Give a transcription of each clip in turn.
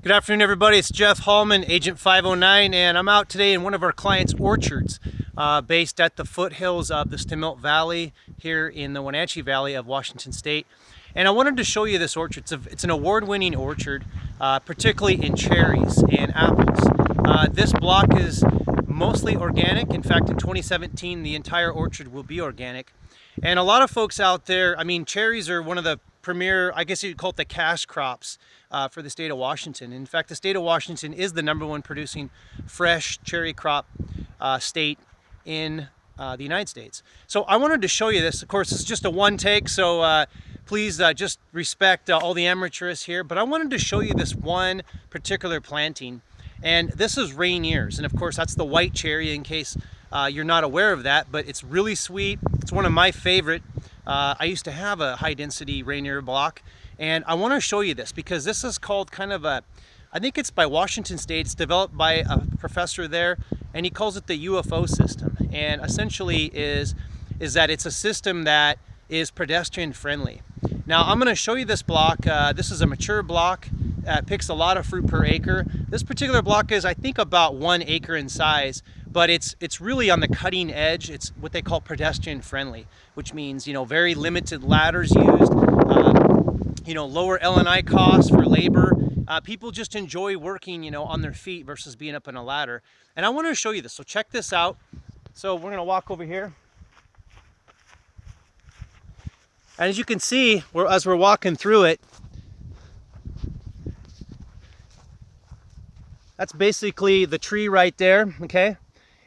Good afternoon, everybody. It's Jeff Hallman, Agent 509, and I'm out today in one of our clients' orchards based at the foothills of the Stemilt Valley here in the Wenatchee Valley of Washington State. And I wanted to show you this orchard. It's an award-winning orchard, particularly in cherries and apples. This block is mostly organic. In fact, in 2017, the entire orchard will be organic. And a lot of folks out there, I mean, cherries are one of the premier, I guess you'd call it the cash crops for the state of Washington. In fact, the state of Washington is the #1 producing fresh cherry crop state in the United States. So I wanted to show you this. Of course, it's just a one take, so please just respect all the amateurists here. But I wanted to show you this one particular planting. And this is Rainier's. And of course, that's the white cherry in case you're not aware of that. But it's really sweet. It's one of my favorite. I used to have a high density Rainier block. And I want to show you this because this is called kind of a, I think it's by Washington State. It's developed by a professor there, and he calls it the UFO system. And essentially is that it's a system that is pedestrian friendly. Now I'm going to show you this block. This is a mature block. It picks a lot of fruit per acre. This particular block is, I think, about 1 acre in size, but it's really on the cutting edge. It's what they call pedestrian friendly, which means, you know, very limited ladders used. You know, lower L&I costs for labor. People just enjoy working, you know, on their feet versus being up on a ladder. And I want to show you this. So check this out. So we're going to walk over here. And as you can see, as we're walking through it, that's basically the tree right there, okay?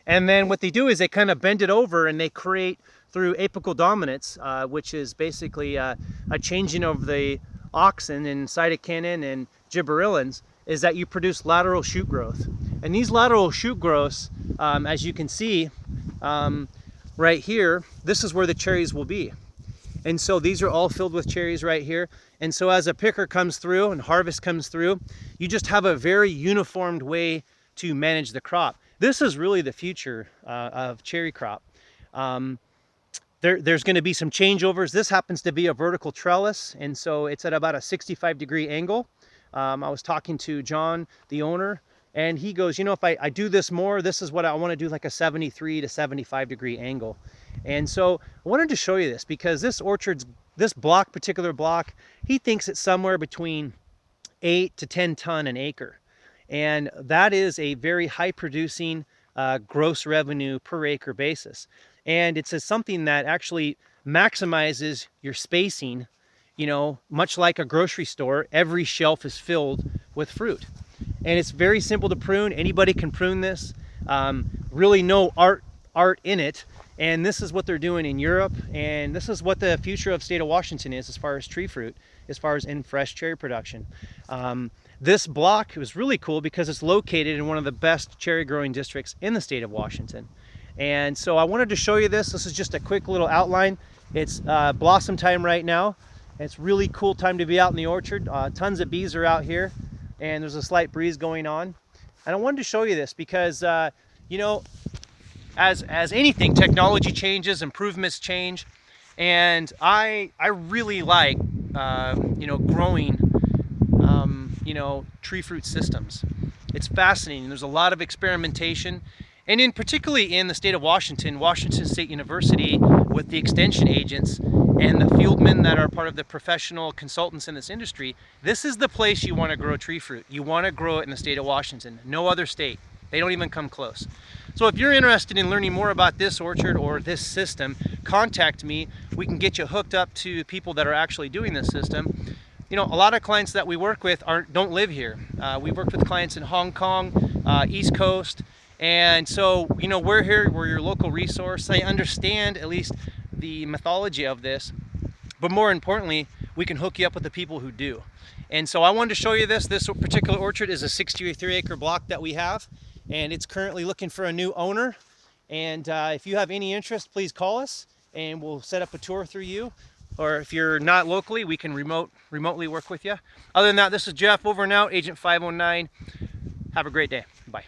And then what they do is they kind of bend it over and they create through apical dominance, which is basically a changing of the auxin and cytokinin and gibberellins, is that you produce lateral shoot growth. And these lateral shoot growths, as you can see right here, this is where the cherries will be. And so these are all filled with cherries right here. And so as a picker comes through and harvest comes through, you just have a very uniformed way to manage the crop. This is really the future of cherry crop. There's going to be some changeovers. This happens to be a vertical trellis, and so it's at about a 65-degree angle. I was talking to John, the owner, and he goes, you know, if I do this more, this is what I want to do, like a 73 to 75-degree angle. And so I wanted to show you this because this orchard's, this particular block, he thinks it's somewhere between 8 to 10 ton an acre. And that is a very high producing gross revenue per acre basis. And it's something that actually maximizes your spacing. You know, much like a grocery store, every shelf is filled with fruit. And it's very simple to prune. Anybody can prune this. Really no art in it. And this is what they're doing in Europe. And this is what the future of state of Washington is as far as tree fruit, as far as in fresh cherry production. This block was really cool because it's located in one of the best cherry growing districts in the state of Washington. And so I wanted to show you this. This is just a quick little outline. It's blossom time right now. It's really cool time to be out in the orchard. Tons of bees are out here, and there's a slight breeze going on. And I wanted to show you this because, you know, as anything, technology changes, improvements change, and I really like, you know, growing, you know, tree fruit systems. It's fascinating. There's a lot of experimentation. And particularly in the state of Washington, Washington State University, with the extension agents and the fieldmen that are part of the professional consultants in this industry, this is the place you want to grow tree fruit. You want to grow it in the state of Washington. No other state. They don't even come close. So if you're interested in learning more about this orchard or this system, contact me. We can get you hooked up to people that are actually doing this system. You know, a lot of clients that we work with don't live here. We work with clients in Hong Kong, East Coast. And so, you know, we're here, we're your local resource. They understand at least the mythology of this, but more importantly, we can hook you up with the people who do. And so I wanted to show you this. This particular orchard is a 63-acre block that we have, and it's currently looking for a new owner. And if you have any interest, please call us and we'll set up a tour through you. Or if you're not locally, we can remotely work with you. Other than that, this is Jeff, over and out, Agent 509. Have a great day. Bye.